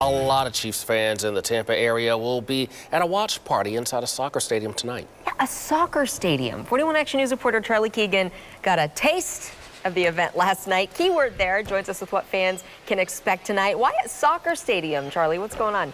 A lot of Chiefs fans in the Tampa area will be at a watch party inside a soccer stadium tonight. Yeah, a soccer stadium. 41 Action News reporter Charlie Keegan got a taste of the event last night. Keyword there joins us with what fans can expect tonight. Why a soccer stadium, Charlie? What's going on?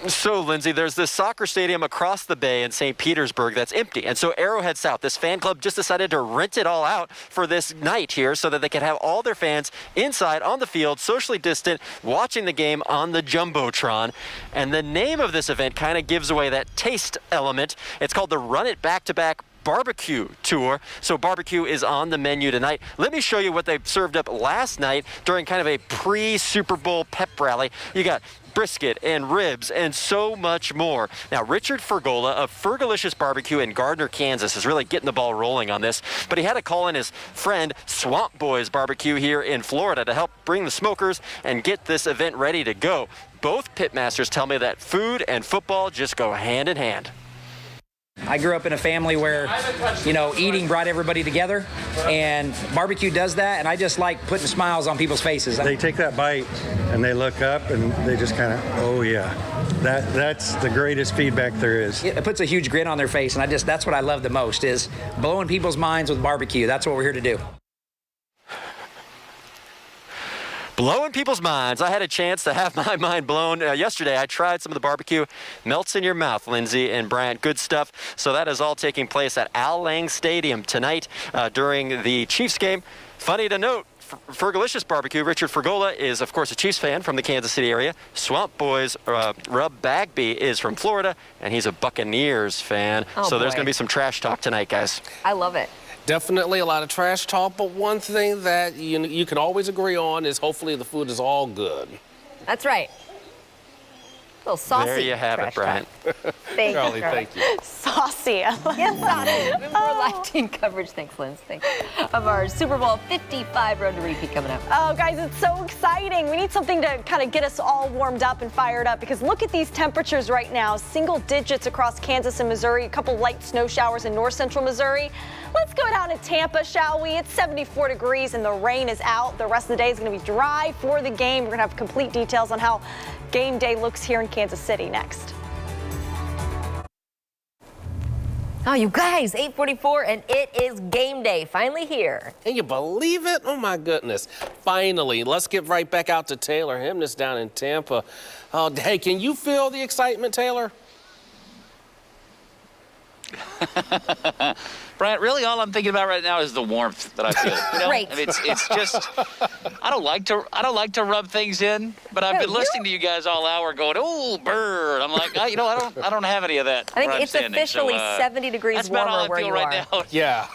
So, Lindsay, there's this soccer stadium across the bay in St. Petersburg that's empty. And so Arrowhead South, this fan club, just decided to rent it all out for this night here so that they could have all their fans inside on the field, socially distant, watching the game on the Jumbotron. And the name of this event kind of gives away that taste element. It's called the Run It Back-to-Back Barbecue Tour. So barbecue is on the menu tonight. Let me show you what they served up last night during kind of a pre-Super Bowl pep rally. You got brisket and ribs and so much more. Now, Richard Fergola of Fergalicious Barbecue in Gardner, Kansas is really getting the ball rolling on this, but he had to call in his friend Swamp Boys Barbecue here in Florida to help bring the smokers and get this event ready to go. Both pitmasters tell me that food and football just go hand in hand. I grew up in a family where, eating brought everybody together, and barbecue does that, and I just like putting smiles on people's faces. They take that bite, and they look up, and they just kind of, oh yeah, that's the greatest feedback there is. It puts a huge grin on their face, and that's what I love the most, is blowing people's minds with barbecue. That's what we're here to do. Blowing people's minds. I had a chance to have my mind blown yesterday. I tried some of the barbecue. Melts in your mouth, Lindsay and Bryant. Good stuff. So that is all taking place at Al Lang Stadium tonight during the Chiefs game. Funny to note, Fergalicious Barbecue, Richard Fergola is, of course, a Chiefs fan from the Kansas City area. Swamp Boys, Rub Bagby is from Florida, and he's a Buccaneers fan. So there's going to be some trash talk tonight, guys. I love it. Definitely a lot of trash talk, but one thing that you can always agree on is hopefully the food is all good. That's right. A little saucy. There you have it, Bryant. Thank Charlie, you, thank you. Saucy. Yes, saucy. More live team coverage, thanks, Linz. Thanks. Of our Super Bowl 55 road to repeat coming up. Oh, guys, it's so exciting. We need something to kind of get us all warmed up and fired up, because look at these temperatures right now. Single digits across Kansas and Missouri, a couple light snow showers in north central Missouri. Let's go down to Tampa, shall we? It's 74 degrees and the rain is out. The rest of the day is going to be dry for the game. We're going to have complete details on how game day looks here in Kansas City next. Oh, you guys, 8:44, and it is game day. Finally here. Can you believe it? Oh, my goodness. Finally. Let's get right back out to Taylor Hemness down in Tampa. Oh, hey, can you feel the excitement, Taylor? Bryant, really all I'm thinking about right now is the warmth that I feel. Great. I mean, it's just I don't like to rub things in, but I've been listening to you guys all hour going, oh, bird. I'm like, I don't have any of that. I think it's officially 70 degrees warmer where you right are. Now. Yeah.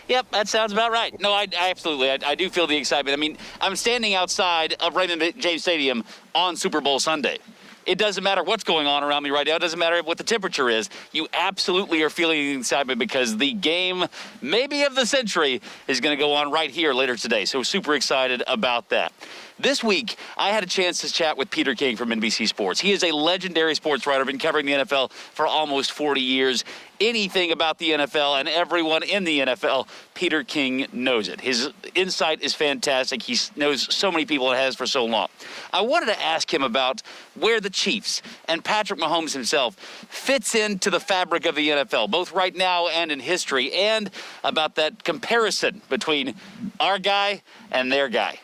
Yep, that sounds about right. No, I absolutely. I do feel the excitement. I mean, I'm standing outside of Raymond James Stadium on Super Bowl Sunday. It doesn't matter what's going on around me right now. It doesn't matter what the temperature is. You absolutely are feeling the excitement because the game, maybe of the century, is going to go on right here later today. So super excited about that. This week, I had a chance to chat with Peter King from NBC Sports. He is a legendary sports writer, been covering the NFL for almost 40 years. Anything about the NFL and everyone in the NFL, Peter King knows it. His insight is fantastic. He knows so many people and has for so long. I wanted to ask him about where the Chiefs and Patrick Mahomes himself fits into the fabric of the NFL, both right now and in history, and about that comparison between our guy and their guy.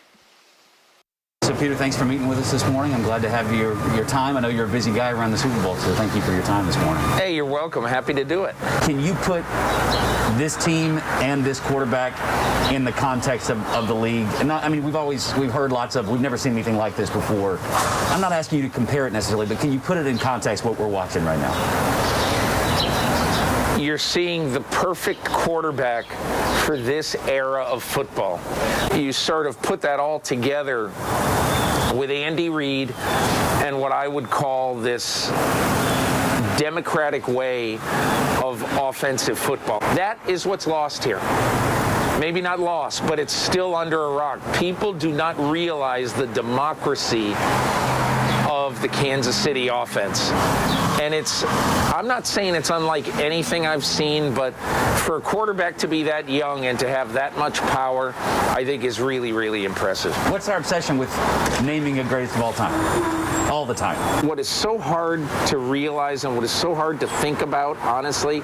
So, Peter, thanks for meeting with us this morning. I'm glad to have your time. I know you're a busy guy around the Super Bowl, so thank you for your time this morning. Hey, you're welcome. Happy to do it. Can you put this team and this quarterback in the context of the league? And we've heard we've never seen anything like this before. I'm not asking you to compare it necessarily, but can you put it in context what we're watching right now? You're seeing the perfect quarterback for this era of football. You sort of put that all together with Andy Reid and what I would call this democratic way of offensive football. That is what's lost here. Maybe not lost, but it's still under a rock. People do not realize the democracy of the Kansas City offense. And I'm not saying it's unlike anything I've seen, but for a quarterback to be that young and to have that much power, I think is really, really impressive. What's our obsession with naming a greatest of all time? All the time. What is so hard to realize and what is so hard to think about, honestly,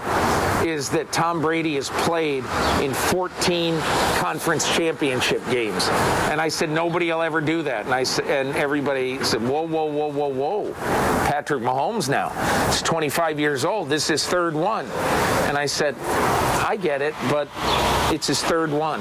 is that Tom Brady has played in 14 conference championship games. And I said, nobody will ever do that. And everybody said, whoa, whoa, whoa, whoa, whoa. Patrick Mahomes now. He's 25 years old. This is his third one. And I said, I get it, but it's his third one.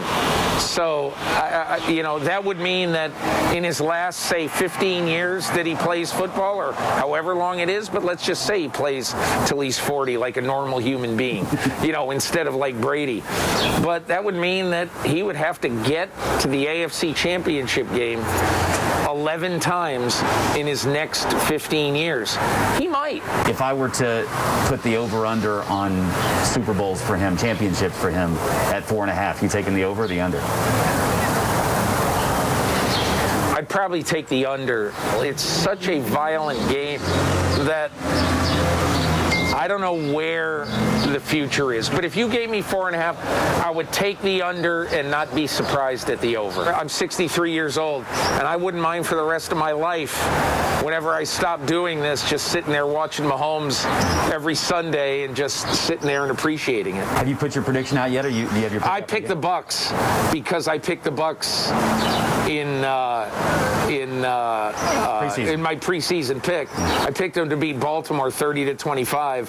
So, that would mean that in his last, say, 15 years that he plays football, or however long it is, but let's just say he plays till he's 40 like a normal human being, instead of like Brady. But that would mean that he would have to get to the AFC Championship game 11 times in his next 15 years. He might. If I were to put the over-under on Super Bowls for him, championships for him at 4.5, you taking the over or the under? I'd probably take the under. It's such a violent game that I don't know where the future is. But if you gave me 4.5, I would take the under and not be surprised at the over. I'm 63 years old, and I wouldn't mind for the rest of my life, whenever I stop doing this, just sitting there watching Mahomes every Sunday and just sitting there and appreciating it. Have you put your prediction out yet, or do you have your? I picked the Bucks because I picked the Bucks in my preseason pick. I picked them to beat Baltimore 30-25.